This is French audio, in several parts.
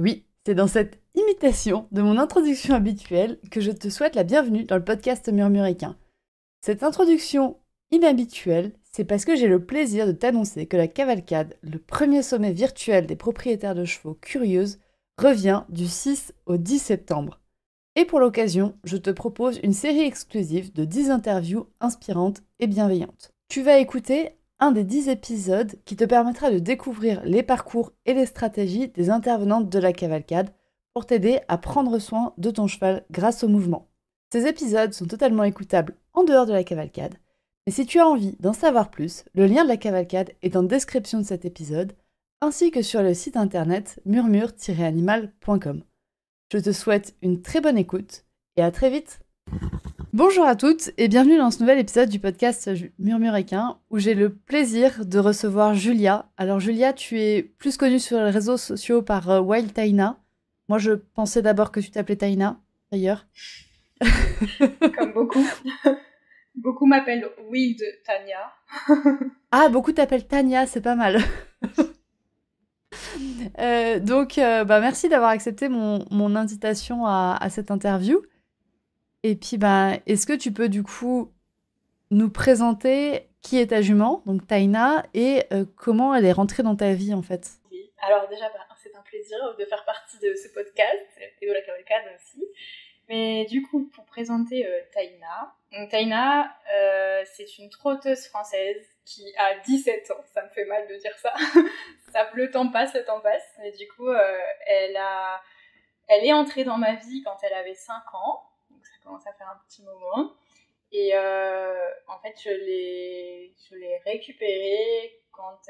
Oui, c'est dans cette imitation de mon introduction habituelle que je te souhaite la bienvenue dans le podcast Murmuréquin. Cette introduction inhabituelle, c'est parce que j'ai le plaisir de t'annoncer que la cavalcade, le premier sommet virtuel des propriétaires de chevaux curieuses, revient du 6 au 10 septembre. Et pour l'occasion, je te propose une série exclusive de 10 interviews inspirantes et bienveillantes. Tu vas écouter un des 10 épisodes qui te permettra de découvrir les parcours et les stratégies des intervenantes de la cavalcade pour t'aider à prendre soin de ton cheval grâce au mouvement. Ces épisodes sont totalement écoutables en dehors de la cavalcade, mais si tu as envie d'en savoir plus, le lien de la cavalcade est en description de cet épisode, ainsi que sur le site internet murmure-animal.com. Je te souhaite une très bonne écoute et à très vite. Bonjour à toutes et bienvenue dans ce nouvel épisode du podcast Murmuréquin où j'ai le plaisir de recevoir Julia. Alors Julia, tu es plus connue sur les réseaux sociaux par Wild Taina. Moi je pensais d'abord que tu t'appelais Taina, d'ailleurs. Comme beaucoup. Beaucoup m'appellent Wild Tania. Ah, beaucoup t'appellent Tania, c'est pas mal. Donc merci d'avoir accepté mon invitation à cette interview. Et puis, est-ce que tu peux du coup nous présenter qui est ta jument, donc Taina, et comment elle est rentrée dans ta vie en fait? Oui, alors déjà, c'est un plaisir de faire partie de ce podcast et de la cavalcade aussi. Mais du coup, pour présenter Taina, donc Taina, c'est une trotteuse française qui a 17 ans. Ça me fait mal de dire ça. Le temps passe. Mais du coup, elle est entrée dans ma vie quand elle avait 5 ans. Donc ça commence à faire un petit moment. Et en fait, je l'ai récupérée quand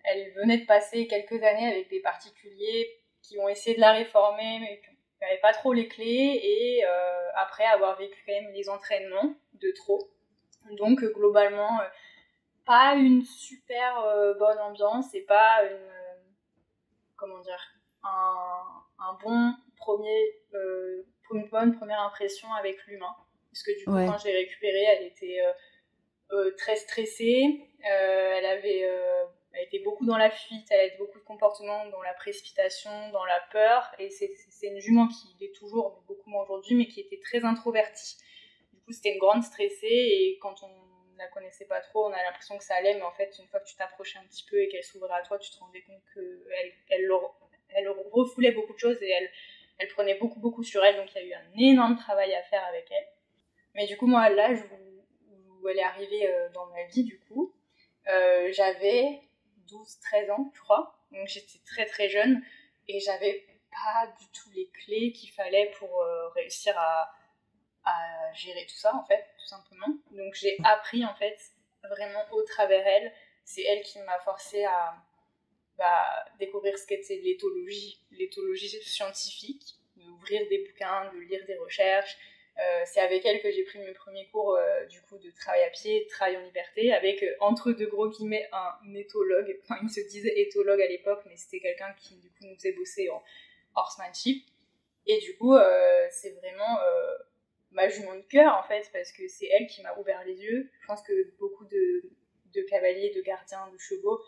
elle venait de passer quelques années avec des particuliers qui ont essayé de la réformer, mais qui n'avaient pas trop les clés, et après avoir vécu quand même les entraînements de trop. Donc globalement, pas une super bonne ambiance et pas un bon une bonne première impression avec l'humain. Parce que du coup, quand je l'ai récupérée, elle était très stressée, elle était beaucoup dans la fuite, elle avait beaucoup de comportements dans la précipitation, dans la peur, et c'est une jument qui l'est toujours, beaucoup moins aujourd'hui, mais qui était très introvertie. Du coup, c'était une grande stressée, et quand on la connaissait pas trop, on a l'impression que ça allait, mais en fait, une fois que tu t'approchais un petit peu et qu'elle s'ouvrait à toi, tu te rendais compte qu'elle refoulait beaucoup de choses, et elle prenait beaucoup sur elle, donc il y a eu un énorme travail à faire avec elle. Mais du coup, moi, à l'âge où elle est arrivée dans ma vie, du coup, j'avais 12-13 ans, je crois. Donc j'étais très très jeune et j'avais pas du tout les clés qu'il fallait pour réussir à gérer tout ça, en fait, tout simplement. Donc j'ai appris, en fait, vraiment au travers elle. C'est elle qui m'a forcée à découvrir ce qu'était l'éthologie scientifique, d'ouvrir des bouquins, de lire des recherches. C'est avec elle que j'ai pris mes premiers cours du coup de travail à pied, de travail en liberté, avec entre deux gros guillemets un éthologue. Enfin, il se disait éthologue à l'époque, mais c'était quelqu'un qui du coup nous faisait bosser en horsemanship. Et du coup, c'est vraiment ma jument de cœur en fait, parce que c'est elle qui m'a ouvert les yeux. Je pense que beaucoup de cavaliers, de gardiens, de chevaux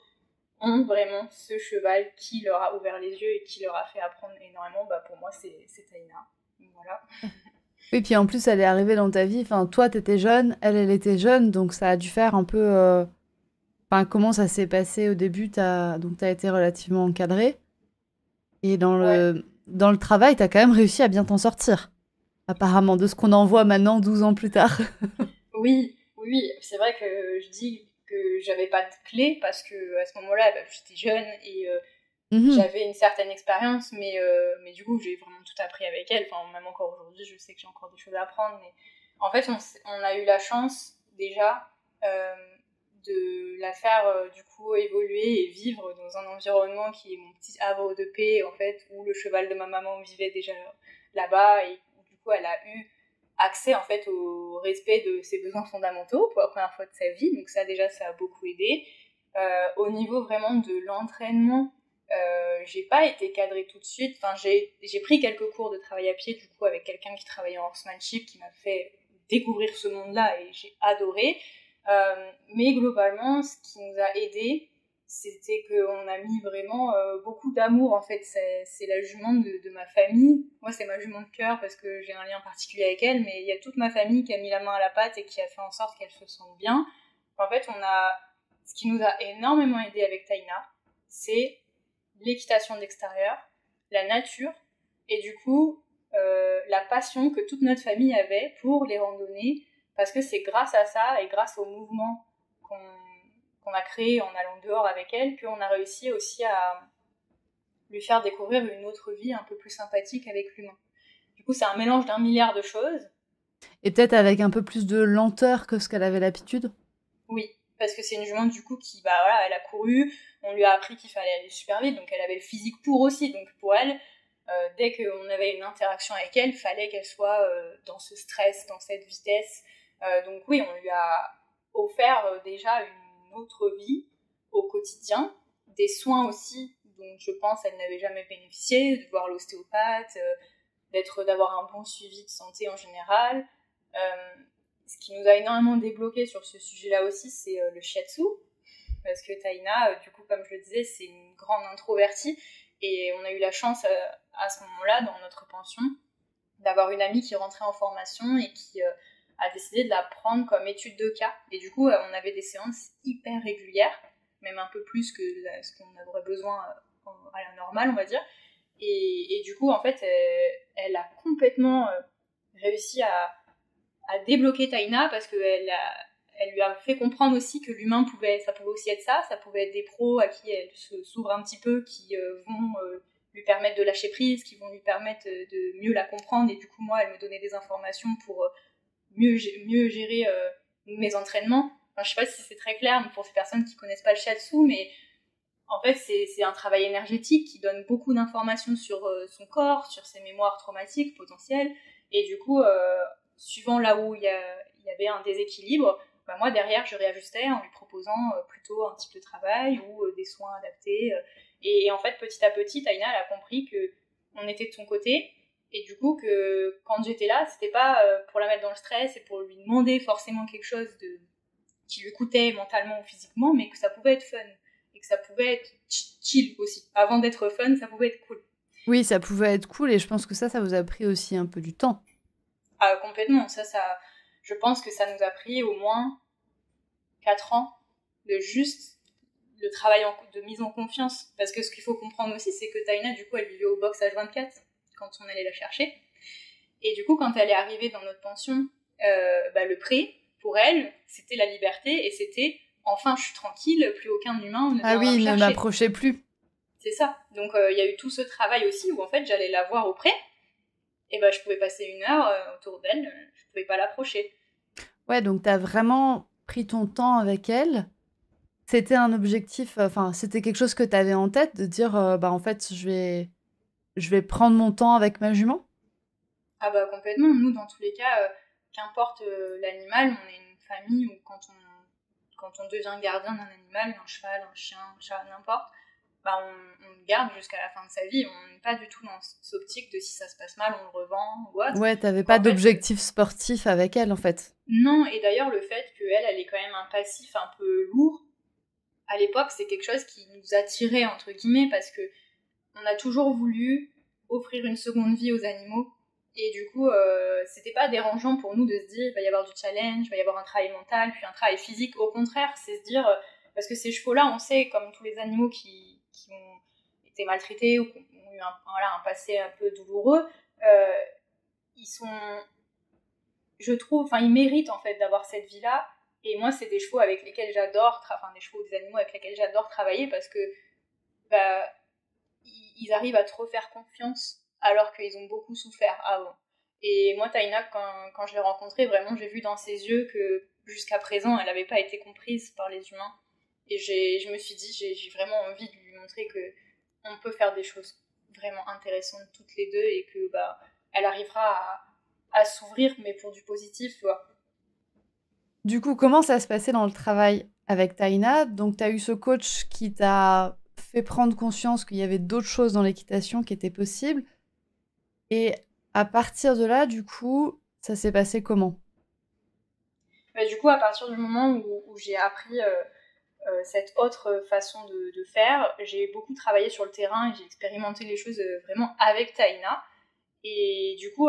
ont vraiment ce cheval qui leur a ouvert les yeux et qui leur a fait apprendre énormément. Pour moi, c'est Taina. Voilà. Oui, puis en plus, elle est arrivée dans ta vie. Enfin, toi, t'étais jeune, elle était jeune, donc ça a dû faire un peu. Enfin, comment ça s'est passé au début? Donc, t'as été relativement encadrée. Et dans le travail, t'as quand même réussi à bien t'en sortir. Apparemment, de ce qu'on en voit maintenant, 12 ans plus tard. Oui, c'est vrai que je dis que j'avais pas de clé parce que à ce moment-là, j'étais jeune et j'avais une certaine expérience, mais du coup, j'ai vraiment tout appris avec elle. Enfin, même encore aujourd'hui, je sais que j'ai encore des choses à apprendre. Mais en fait, on a eu la chance déjà de la faire du coup évoluer et vivre dans un environnement qui est mon petit havre de paix, en fait, où le cheval de ma maman vivait déjà là-bas, et où, du coup, elle a eu accès en fait au respect de ses besoins fondamentaux pour la première fois de sa vie. Donc ça, déjà, ça a beaucoup aidé. Au niveau vraiment de l'entraînement, j'ai pas été cadrée tout de suite. Enfin, j'ai pris quelques cours de travail à pied du coup avec quelqu'un qui travaillait en horsemanship, qui m'a fait découvrir ce monde-là, et j'ai adoré. Mais globalement, ce qui nous a aidé, c'était qu'on a mis vraiment beaucoup d'amour, en fait. C'est la jument de ma famille. Moi, c'est ma jument de cœur parce que j'ai un lien particulier avec elle, mais il y a toute ma famille qui a mis la main à la pâte et qui a fait en sorte qu'elle se sente bien. En fait, ce qui nous a énormément aidé avec Taïna, c'est l'équitation d'extérieur, la nature, et du coup, la passion que toute notre famille avait pour les randonnées, parce que c'est grâce à ça et grâce au mouvement qu'on a créé en allant dehors avec elle qu'on a réussi aussi à lui faire découvrir une autre vie un peu plus sympathique avec l'humain. Du coup, c'est un mélange d'un milliard de choses. Et peut-être avec un peu plus de lenteur que ce qu'elle avait l'habitude. Oui, parce que c'est une jument du coup qui, voilà, elle a couru, on lui a appris qu'il fallait aller super vite, donc elle avait le physique pour aussi, donc pour elle, dès qu'on avait une interaction avec elle, il fallait qu'elle soit dans ce stress, dans cette vitesse. Donc oui, on lui a offert déjà une autre vie au quotidien, des soins aussi dont je pense elle n'avait jamais bénéficié, de voir l'ostéopathe, d'avoir un bon suivi de santé en général. Ce qui nous a énormément débloqué sur ce sujet-là aussi, c'est le shiatsu, parce que Taïna, du coup, comme je le disais, c'est une grande introvertie, et on a eu la chance à ce moment-là, dans notre pension, d'avoir une amie qui rentrait en formation et qui a décidé de la prendre comme étude de cas. Et du coup, on avait des séances hyper régulières, même un peu plus que ce qu'on aurait besoin à la normale, on va dire. Et du coup, en fait, elle a complètement réussi à débloquer Taïna, parce qu'elle lui a fait comprendre aussi que l'humain ça pouvait aussi être ça pouvait être des pros à qui elle s'ouvre un petit peu, qui vont lui permettre de lâcher prise, qui vont lui permettre de mieux la comprendre, et du coup moi elle me donnait des informations pour mieux gérer mes entraînements. Enfin, je sais pas si c'est très clair pour ces personnes qui connaissent pas le shiatsu, mais en fait c'est un travail énergétique qui donne beaucoup d'informations sur son corps, sur ses mémoires traumatiques potentielles, et du coup suivant là où il y avait un déséquilibre, moi derrière je réajustais en lui proposant plutôt un type de travail ou des soins adaptés. Et en fait petit à petit Taïna elle a compris qu'on était de son côté, et du coup que quand j'étais là c'était pas pour la mettre dans le stress et pour lui demander forcément quelque chose qui lui coûtait mentalement ou physiquement, mais que ça pouvait être fun et que ça pouvait être chill aussi. Avant d'être fun, ça pouvait être cool. Oui, ça pouvait être cool, et je pense que ça vous a pris aussi un peu du temps. Ah, complètement. Je pense que ça nous a pris au moins 4 ans de juste le travail de mise en confiance. Parce que ce qu'il faut comprendre aussi, c'est que Taïna, du coup, elle vivait au box H24 quand on allait la chercher. Et du coup, quand elle est arrivée dans notre pension, le pré, pour elle, c'était la liberté, et c'était enfin, je suis tranquille, plus aucun humain ne vient me chercher. Ne m'approchez plus. C'est ça. Donc, il y a eu tout ce travail aussi où en fait, j'allais la voir au pré. Et je pouvais passer 1 heure autour d'elle, je pouvais pas l'approcher. Ouais, donc t'as vraiment pris ton temps avec elle. C'était un objectif, c'était quelque chose que t'avais en tête, de dire, en fait, je vais prendre mon temps avec ma jument. Ah complètement. Nous, dans tous les cas, qu'importe l'animal, on est une famille où quand on devient gardien d'un animal, un cheval, un chien, un chat, n'importe, on le garde jusqu'à la fin de sa vie. On n'est pas du tout dans cette optique de si ça se passe mal, on le revend ou autre. Ouais, t'avais pas d'objectif sportif avec elle, en fait. Non, et d'ailleurs, le fait qu'elle ait quand même un passif un peu lourd, à l'époque, c'est quelque chose qui nous attirait, entre guillemets, parce que on a toujours voulu offrir une seconde vie aux animaux. Et du coup, c'était pas dérangeant pour nous de se dire il va y avoir du challenge, il va y avoir un travail mental, puis un travail physique. Au contraire, c'est se dire, parce que ces chevaux-là, on sait, comme tous les animaux qui ont été maltraités ou qui ont eu un passé un peu douloureux, ils méritent en fait d'avoir cette vie-là. Et moi, c'est des chevaux avec lesquels j'adore, des animaux avec lesquels j'adore travailler, parce que ils arrivent à te refaire confiance alors qu'ils ont beaucoup souffert avant. Et moi, Taïna, quand je l'ai rencontrée, vraiment, j'ai vu dans ses yeux que jusqu'à présent, elle n'avait pas été comprise par les humains. Et je me suis dit, j'ai vraiment envie de lui montrer qu'on peut faire des choses vraiment intéressantes toutes les deux, et que elle arrivera à s'ouvrir, mais pour du positif, tu vois. Du coup, comment ça se passait dans le travail avec Taïna? Donc, tu as eu ce coach qui t'a fait prendre conscience qu'il y avait d'autres choses dans l'équitation qui étaient possibles. Et à partir de là, du coup, ça s'est passé comment? Du coup, à partir du moment où j'ai appris cette autre façon de faire. J'ai beaucoup travaillé sur le terrain et j'ai expérimenté les choses vraiment avec Taïna. Et du coup,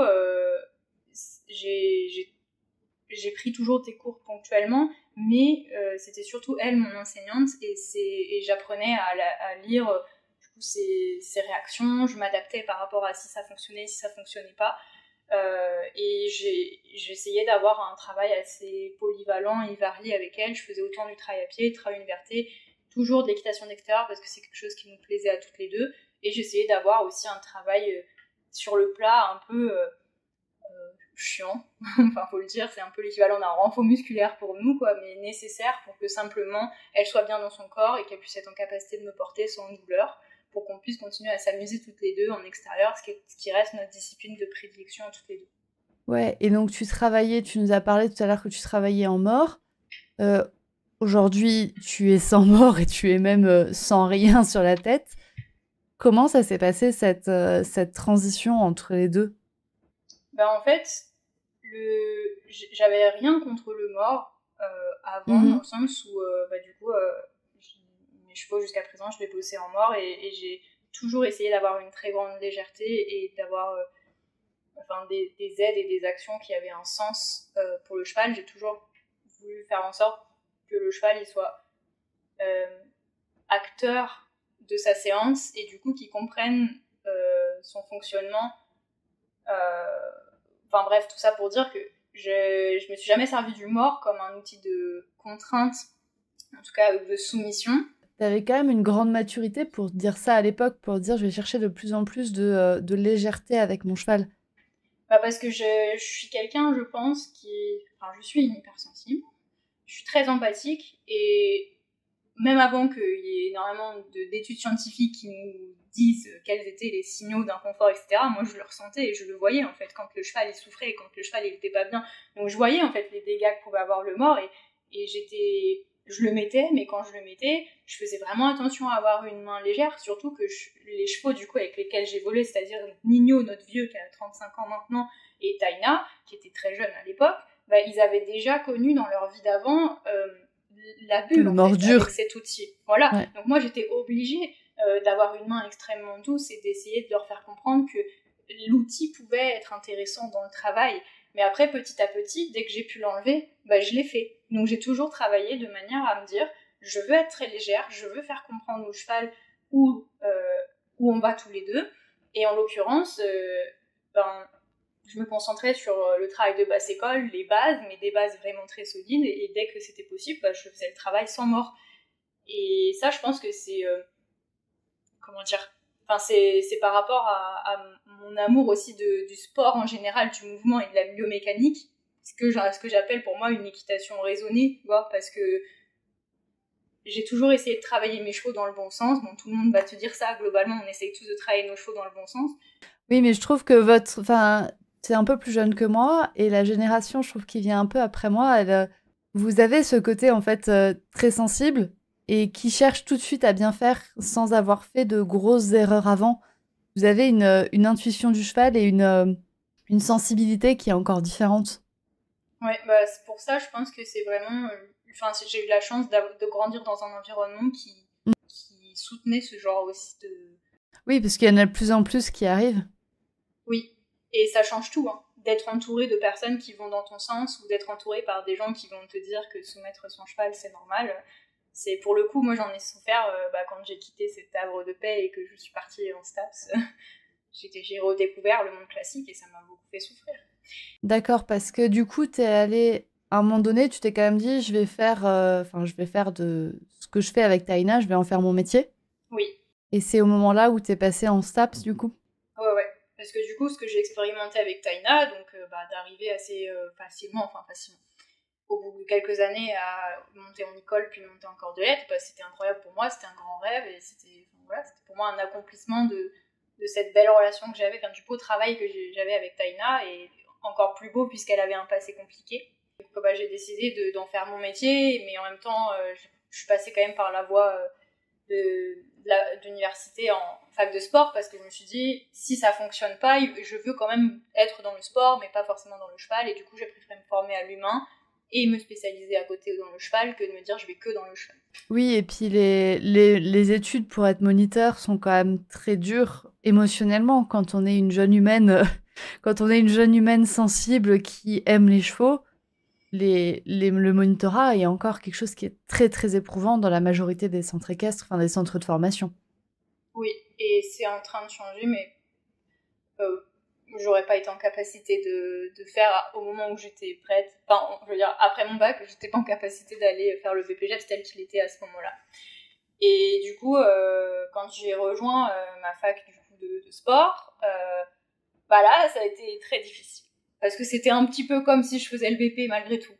j'ai pris toujours des cours ponctuellement, mais c'était surtout elle, mon enseignante, et j'apprenais à lire du coup, ses réactions, je m'adaptais par rapport à si ça fonctionnait, si ça fonctionnait pas. Et j'essayais d'avoir un travail assez polyvalent et varié avec elle. Je faisais autant du travail à pied, du travail université, toujours de l'équitation d'extérieur parce que c'est quelque chose qui nous plaisait à toutes les deux. Et j'essayais d'avoir aussi un travail sur le plat un peu chiant. Enfin, faut le dire, c'est un peu l'équivalent d'un renfort musculaire pour nous, quoi, mais nécessaire pour que simplement elle soit bien dans son corps et qu'elle puisse être en capacité de me porter sans douleur, pour qu'on puisse continuer à s'amuser toutes les deux en extérieur, ce qui reste notre discipline de prédilection toutes les deux. Ouais, et donc tu nous as parlé tout à l'heure que tu travaillais en mort. Aujourd'hui, tu es sans mort et tu es même sans rien sur la tête. Comment ça s'est passé cette transition entre les deux? En fait, j'avais rien contre le mort avant, dans le sens où du coup mes chevaux jusqu'à présent je les bossais en mort et j'ai toujours essayé d'avoir une très grande légèreté et d'avoir des aides et des actions qui avaient un sens pour le cheval. J'ai toujours voulu faire en sorte que le cheval il soit acteur de sa séance et du coup qu'il comprenne son fonctionnement. Enfin bref, tout ça pour dire que je me suis jamais servi du mort comme un outil de contrainte, en tout cas de soumission. T'avais quand même une grande maturité pour dire ça à l'époque, pour dire je vais chercher de plus en plus de légèreté avec mon cheval. Parce que je suis quelqu'un, je pense, je suis une hypersensible, je suis très empathique et même avant qu'il y ait énormément d'études scientifiques qui nous disent quels étaient les signaux d'inconfort, etc., moi je le ressentais et je le voyais en fait quand le cheval il souffrait et quand le cheval il était pas bien. Donc je voyais en fait les dégâts que pouvait avoir le mort et je le mettais, mais quand je le mettais, je faisais vraiment attention à avoir une main légère, surtout que les chevaux du coup avec lesquels j'ai volé, c'est-à-dire Nino, notre vieux qui a 35 ans maintenant, et Taïna, qui était très jeune à l'époque, ils avaient déjà connu dans leur vie d'avant l'abus en fait, avec cet outil. Voilà. Ouais. Donc moi j'étais obligée d'avoir une main extrêmement douce et d'essayer de leur faire comprendre que l'outil pouvait être intéressant dans le travail. Mais après, petit à petit, dès que j'ai pu l'enlever, je l'ai fait. Donc j'ai toujours travaillé de manière à me dire, je veux être très légère, je veux faire comprendre au cheval où on va tous les deux. Et en l'occurrence, je me concentrais sur le travail de basse école, les bases, mais des bases vraiment très solides. Et dès que c'était possible, je faisais le travail sans mort. Et ça, je pense que c'est... c'est par rapport à mon amour aussi du sport en général, du mouvement et de la biomécanique, ce que j'appelle pour moi une équitation raisonnée, tu vois, parce que j'ai toujours essayé de travailler mes chevaux dans le bon sens. Bon, tout le monde va te dire ça, globalement, on essaye tous de travailler nos chevaux dans le bon sens. Oui, mais je trouve que c'est un peu plus jeune que moi, et la génération, je trouve, qui vient un peu après moi, vous avez ce côté, en fait, très sensible, et qui cherche tout de suite à bien faire sans avoir fait de grosses erreurs avant. Vous avez une intuition du cheval et une sensibilité qui est encore différente. Ouais, c'est pour ça, je pense que c'est vraiment... j'ai eu la chance de grandir dans un environnement qui soutenait ce genre aussi de... Oui, parce qu'il y en a de plus en plus qui arrivent. Oui, et ça change tout, hein. D'être entouré de personnes qui vont dans ton sens ou d'être entouré par des gens qui vont te dire que soumettre son cheval, c'est normal. C'est pour le coup, moi j'en ai souffert quand j'ai quitté cet havre de paix et que je suis partie en STAPS. J'ai redécouvert le monde classique et ça m'a beaucoup fait souffrir. D'accord, parce que du coup, t'es allée, à un moment donné, tu t'es quand même dit, je vais faire de ce que je fais avec Taïna, je vais en faire mon métier. Oui. Et c'est au moment là où t'es passée en STAPS, du coup? Ouais. Parce que du coup, ce que j'ai expérimenté avec Taïna, donc d'arriver assez facilement, au bout de quelques années à monter en école puis monter en cordelette, c'était incroyable pour moi, c'était un grand rêve et c'était pour moi un accomplissement de cette belle relation que j'avais, du beau travail que j'avais avec Taïna et encore plus beau puisqu'elle avait un passé compliqué. Donc, j'ai décidé d'en faire mon métier, mais en même temps je suis passée quand même par la voie d'université en fac de sport parce que je me suis dit si ça fonctionne pas, je veux quand même être dans le sport mais pas forcément dans le cheval et du coup j'ai préféré me former à l'humain et me spécialiser à côté dans le cheval que de me dire je vais que dans le cheval. Oui, et puis les études pour être moniteur sont quand même très dures émotionnellement quand on est une jeune humaine, quand on est une jeune humaine sensible qui aime les chevaux. Le monitorat est encore quelque chose qui est très très éprouvant dans la majorité des centres équestres, enfin des centres de formation. Oui, et c'est en train de changer, mais j'aurais pas été en capacité de faire au moment où j'étais prête. Enfin, je veux dire, après mon bac, j'étais pas en capacité d'aller faire le BPGEPS tel qu'il était à ce moment-là. Et du coup, quand j'ai rejoint ma fac du coup, de sport, là, ça a été très difficile. Parce que c'était un petit peu comme si je faisais le BP malgré tout.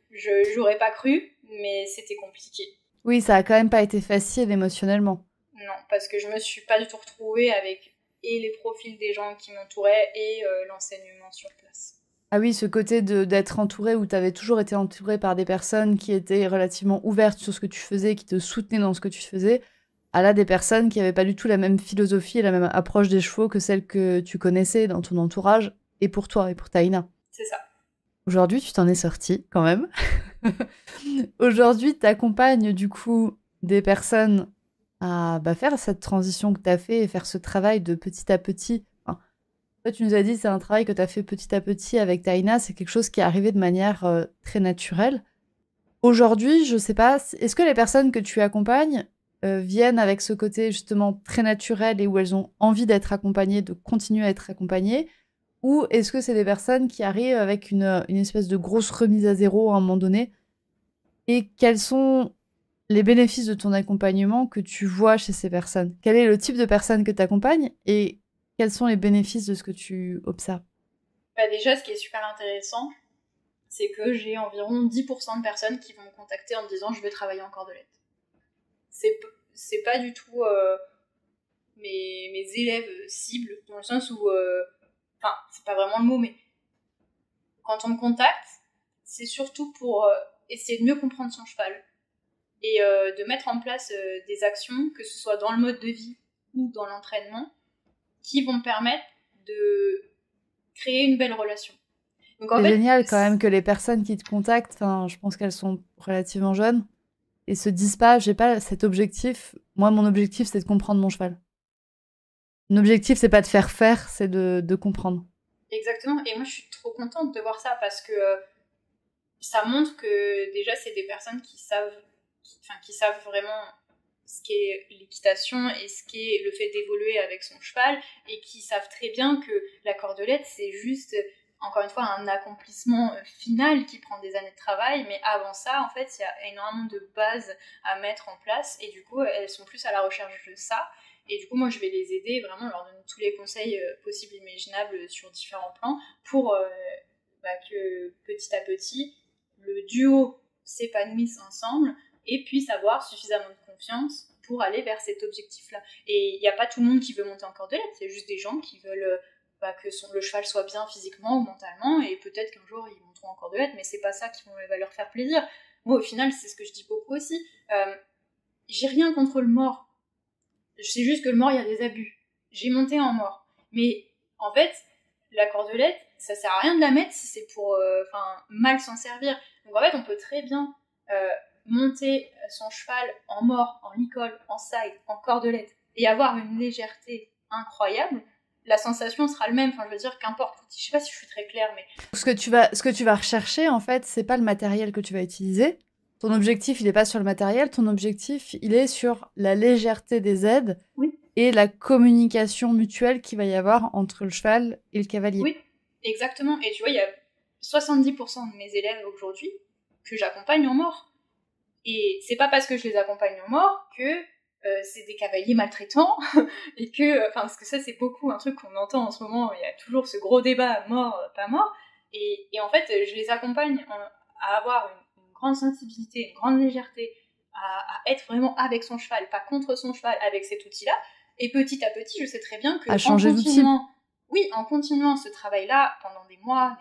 J'aurais pas cru, mais c'était compliqué. Oui, ça a quand même pas été facile émotionnellement. Non, parce que je me suis pas du tout retrouvée avec et les profils des gens qui m'entouraient et l'enseignement sur place. Ah oui, ce côté d'être entourée où tu avais toujours été entourée par des personnes qui étaient relativement ouvertes sur ce que tu faisais, qui te soutenaient dans ce que tu faisais, à là des personnes qui n'avaient pas du tout la même philosophie et la même approche des chevaux que celle que tu connaissais dans ton entourage et pour toi et pour Taïna. C'est ça. Aujourd'hui, tu t'en es sortie quand même. Aujourd'hui, tu accompagnes du coup des personnes à faire cette transition que tu as fait et faire ce travail de petit à petit. Enfin, toi, tu nous as dit c'est un travail que tu as fait petit à petit avec Taïna, c'est quelque chose qui est arrivé de manière très naturelle. Aujourd'hui, je sais pas, est-ce que les personnes que tu accompagnes viennent avec ce côté justement très naturel et où elles ont envie d'être accompagnées, de continuer à être accompagnées, ou est-ce que c'est des personnes qui arrivent avec une espèce de grosse remise à zéro à un moment donné? Et quels sont les bénéfices de ton accompagnement que tu vois chez ces personnes? Quel est le type de personnes que tu accompagnes et quels sont les bénéfices de ce que tu observes? Déjà, ce qui est super intéressant, c'est que j'ai environ 10% de personnes qui vont me contacter en me disant « je veux travailler en cordelette ». C'est pas du tout mes élèves cibles, dans le sens où... Enfin, c'est pas vraiment le mot, mais quand on me contacte, c'est surtout pour essayer de mieux comprendre son cheval et de mettre en place des actions, que ce soit dans le mode de vie ou dans l'entraînement, qui vont me permettre de créer une belle relation. C'est génial quand même que les personnes qui te contactent, je pense qu'elles sont relativement jeunes, et se disent pas, j'ai pas cet objectif. Moi, mon objectif, c'est de comprendre mon cheval. Mon objectif, c'est pas de faire, c'est de comprendre. Exactement. Et moi, je suis trop contente de voir ça parce que ça montre que déjà, c'est des personnes qui savent vraiment ce qu'est l'équitation et ce qu'est le fait d'évoluer avec son cheval et qui savent très bien que la cordelette, c'est juste, encore une fois, un accomplissement final qui prend des années de travail. Mais avant ça, en fait, il y a énormément de bases à mettre en place et du coup, elles sont plus à la recherche de ça. Et du coup, moi, je vais les aider, vraiment leur donner tous les conseils possibles, imaginables sur différents plans pour que petit à petit, le duo s'épanouisse ensemble et puisse avoir suffisamment de confiance pour aller vers cet objectif-là. Et il n'y a pas tout le monde qui veut monter en cordelette, c'est juste des gens qui veulent que le cheval soit bien physiquement ou mentalement, et peut-être qu'un jour ils monteront en cordelette, mais c'est pas ça qui va leur faire plaisir. Moi, au final, c'est ce que je dis beaucoup aussi. J'ai rien contre le mort. Je sais juste que le mort, il y a des abus. J'ai monté en mort. Mais en fait, la cordelette, ça sert à rien de la mettre si c'est pour mal s'en servir. Donc en fait, on peut très bien monter son cheval en mort, en licol, en side, en cordelette, et avoir une légèreté incroyable. La sensation sera le même. Enfin, je veux dire, qu'importe. Je sais pas si je suis très claire, mais... Ce que tu vas rechercher, en fait, c'est pas le matériel que tu vas utiliser. Ton objectif, il n'est pas sur le matériel. Ton objectif, il est sur la légèreté des aides et la communication mutuelle qu'il va y avoir entre le cheval et le cavalier. Oui, exactement. Et tu vois, il y a 70% de mes élèves aujourd'hui que j'accompagne en mort. Et c'est pas parce que je les accompagne en mort que c'est des cavaliers maltraitants et que, parce que ça c'est beaucoup un truc qu'on entend en ce moment, il y a toujours ce gros débat mort, pas mort, et en fait je les accompagne à avoir une grande sensibilité, une grande légèreté, à être vraiment avec son cheval, pas contre son cheval, avec cet outil-là, et petit à petit je sais très bien que en continuant ce travail-là pendant des mois,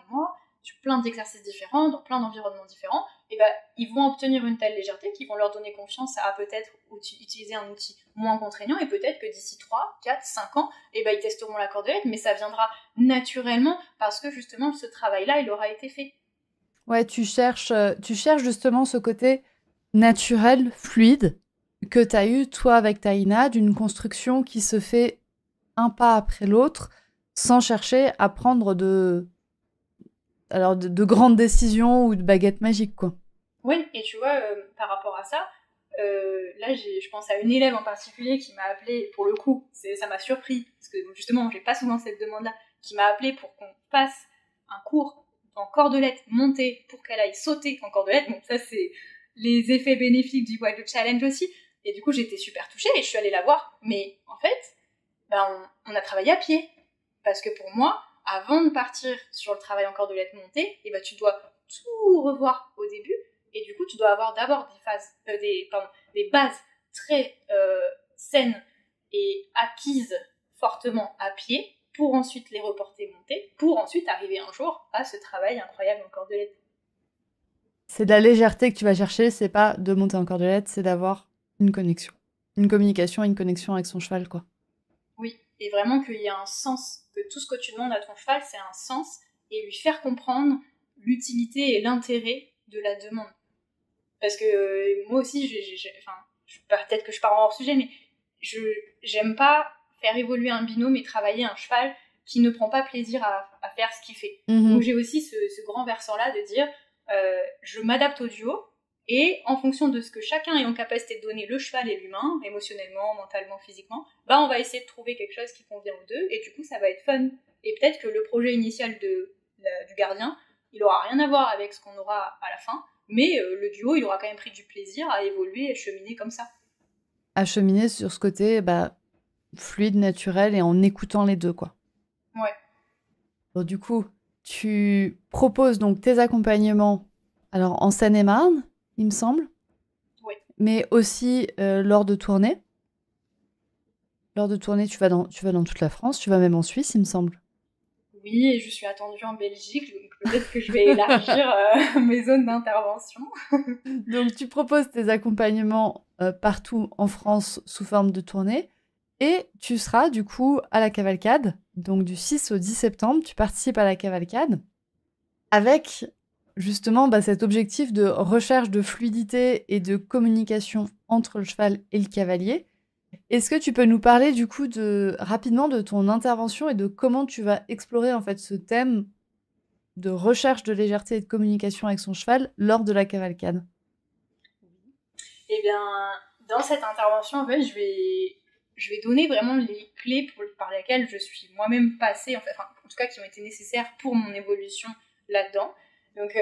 sur plein d'exercices différents, dans plein d'environnements différents, et ils vont obtenir une telle légèreté qu'ils vont leur donner confiance à peut-être utiliser un outil moins contraignant, et peut-être que d'ici 3, 4, 5 ans, ils testeront la cordelette, mais ça viendra naturellement parce que justement ce travail-là, il aura été fait. Ouais, tu cherches justement ce côté naturel, fluide, que tu as eu, toi, avec Taïna, d'une construction qui se fait un pas après l'autre, sans chercher à prendre de grandes décisions ou de baguettes magiques, quoi. Oui, et tu vois, par rapport à ça, là, je pense à une élève en particulier qui m'a appelé, pour le coup, ça m'a surpris, parce que justement, j'ai pas souvent cette demande-là, qui m'a appelé pour qu'on fasse un cours en cordelette montée pour qu'elle aille sauter en cordelette. Bon, ça, c'est les effets bénéfiques du Wild Challenge aussi. Et du coup, j'étais super touchée et je suis allée la voir. Mais en fait, on a travaillé à pied. Parce que pour moi, avant de partir sur le travail en cordelette montée, et tu dois tout revoir au début. Et du coup, tu dois avoir d'abord des bases très saines et acquises fortement à pied pour ensuite les reporter montées, pour ensuite arriver un jour à ce travail incroyable en cordelette. C'est de la légèreté que tu vas chercher, c'est pas de monter en cordelette, c'est d'avoir une connexion. Une communication et une connexion avec son cheval, quoi. Oui, et vraiment qu'il y a un sens, que tout ce que tu demandes à ton cheval, c'est un sens, et lui faire comprendre l'utilité et l'intérêt de la demande. Parce que moi aussi, peut-être que je pars en hors sujet, mais j'aime pas faire évoluer un binôme et travailler un cheval qui ne prend pas plaisir à faire ce qu'il fait. Donc j'ai aussi ce grand versant-là de dire, je m'adapte au duo, et en fonction de ce que chacun est en capacité de donner, le cheval et l'humain, émotionnellement, mentalement, physiquement, on va essayer de trouver quelque chose qui convient aux deux, et du coup ça va être fun. Et peut-être que le projet initial du gardien, il aura rien à voir avec ce qu'on aura à la fin, mais le duo, il aura quand même pris du plaisir à évoluer et cheminer comme ça. À cheminer sur ce côté fluide, naturel et en écoutant les deux, quoi. Ouais. Bon, du coup, tu proposes donc tes accompagnements alors en Seine-et-Marne, il me semble. Oui. Mais aussi lors de tournées. Lors de tournées, tu vas dans toute la France, tu vas même en Suisse, il me semble. Oui, et je suis attendue en Belgique, donc peut-être que je vais élargir mes zones d'intervention. Donc, tu proposes tes accompagnements partout en France sous forme de tournée. Et tu seras du coup à la cavalcade. Donc, du 6 au 10 septembre, tu participes à la cavalcade avec justement cet objectif de recherche de fluidité et de communication entre le cheval et le cavalier. Est-ce que tu peux nous parler du coup rapidement de ton intervention et de comment tu vas explorer en fait ce thème de recherche de légèreté et de communication avec son cheval lors de la cavalcade? Eh bien, dans cette intervention, en fait, je vais donner vraiment les clés par lesquelles je suis moi-même passée, en tout cas qui ont été nécessaires pour mon évolution là-dedans. Donc,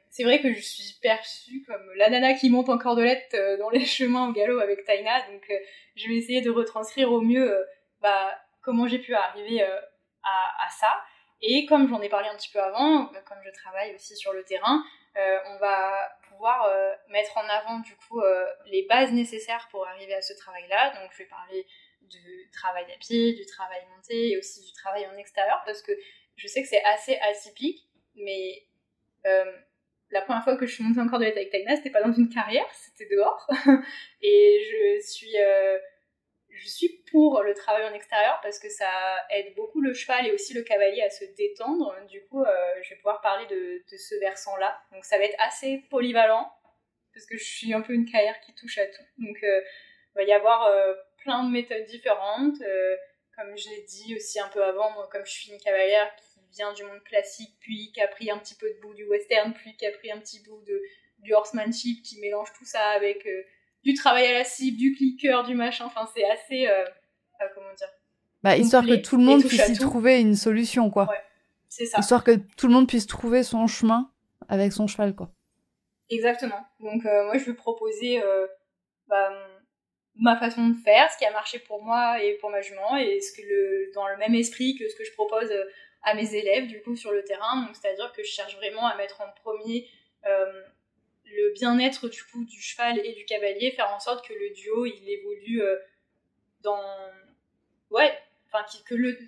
c'est vrai que je suis perçue comme la nana qui monte en cordelette dans les chemins au galop avec Taïna, donc je vais essayer de retranscrire au mieux comment j'ai pu arriver à ça. Et comme j'en ai parlé un petit peu avant, comme je travaille aussi sur le terrain, on va pouvoir mettre en avant du coup les bases nécessaires pour arriver à ce travail-là. Donc je vais parler du travail à pied, du travail monté et aussi du travail en extérieur parce que je sais que c'est assez atypique, mais la première fois que je suis montée en cordelette avec Taïna, c'était pas dans une carrière, c'était dehors. Et je suis pour le travail en extérieur parce que ça aide beaucoup le cheval et aussi le cavalier à se détendre. Du coup, je vais pouvoir parler de ce versant-là. Donc ça va être assez polyvalent parce que je suis un peu une carrière qui touche à tout. Donc il va y avoir plein de méthodes différentes. Comme je l'ai dit aussi un peu avant, moi, comme je suis une cavalière qui vient du monde classique, puis qui a pris un petit peu de bout du western, puis qui a pris un petit bout du horsemanship, qui mélange tout ça avec du travail à la cible, du clicker, du machin. Enfin, c'est assez, comment dire, histoire que tout le monde puisse y trouver une solution, quoi. Ouais, c'est ça. Histoire que tout le monde puisse trouver son chemin avec son cheval, quoi. Exactement. Donc, moi, je vais proposer ma façon de faire, ce qui a marché pour moi et pour ma jument, et dans le même esprit que ce que je propose à mes élèves, du coup, sur le terrain. Donc, c'est-à-dire que je cherche vraiment à mettre en premier le bien-être du coup du cheval et du cavalier, faire en sorte que le duo il évolue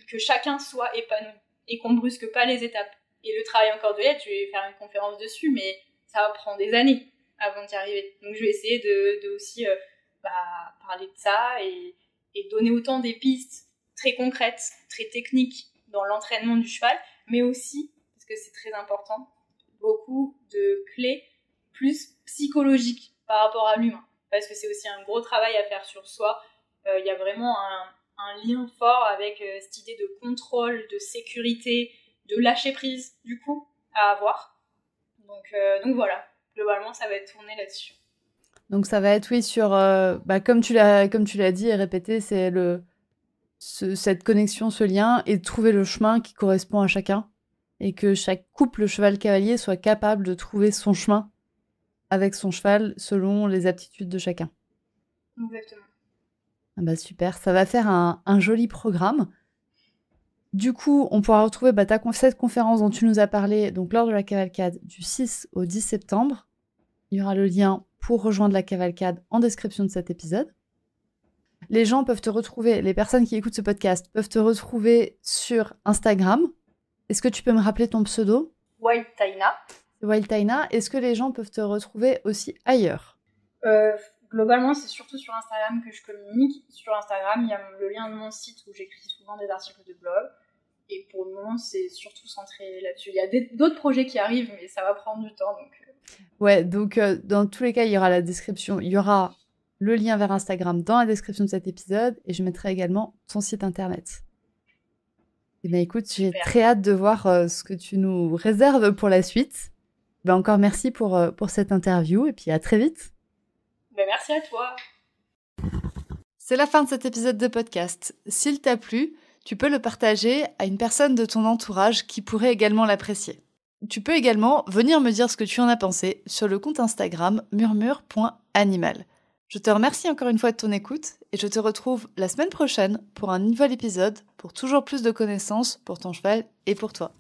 que chacun soit épanoui et qu'on brusque pas les étapes. Et le travail en cordelette, je vais faire une conférence dessus, mais ça va prendre des années avant d'y arriver. Donc je vais essayer de aussi parler de ça et donner autant des pistes très concrètes, très techniques dans l'entraînement du cheval, mais aussi, parce que c'est très important, beaucoup de clés plus psychologiques par rapport à l'humain. Parce que c'est aussi un gros travail à faire sur soi. Il y a vraiment un lien fort avec cette idée de contrôle, de sécurité, de lâcher prise, du coup, à avoir. Donc voilà, globalement, ça va être tourné là-dessus. Donc ça va être, oui, sur, comme tu l'as dit et répété, c'est cette connexion, ce lien, et de trouver le chemin qui correspond à chacun. Et que chaque couple cheval-cavalier soit capable de trouver son chemin avec son cheval selon les aptitudes de chacun. Exactement. Ah bah super, ça va faire un joli programme. Du coup, on pourra retrouver cette conférence dont tu nous as parlé donc lors de la cavalcade du 6 au 10 septembre. Il y aura le lien pour rejoindre la cavalcade en description de cet épisode. Les gens peuvent te retrouver, les personnes qui écoutent ce podcast peuvent te retrouver sur Instagram. Est-ce que tu peux me rappeler ton pseudo ? Wild Taina. Wild Taina. Est-ce que les gens peuvent te retrouver aussi ailleurs ? Globalement, c'est surtout sur Instagram que je communique. Sur Instagram, il y a le lien de mon site où j'écris souvent des articles de blog. Et pour le moment, c'est surtout centré là-dessus. Il y a d'autres projets qui arrivent, mais ça va prendre du temps. Ouais, donc dans tous les cas, il y aura la description. Il y aura le lien vers Instagram dans la description de cet épisode. Et je mettrai également ton site internet. Eh bien, écoute, j'ai très hâte de voir ce que tu nous réserves pour la suite. Encore merci pour cette interview et puis à très vite. Merci à toi. C'est la fin de cet épisode de podcast. S'il t'a plu, tu peux le partager à une personne de ton entourage qui pourrait également l'apprécier. Tu peux également venir me dire ce que tu en as pensé sur le compte Instagram murmure.animal. Je te remercie encore une fois de ton écoute et je te retrouve la semaine prochaine pour un nouvel épisode pour toujours plus de connaissances pour ton cheval et pour toi.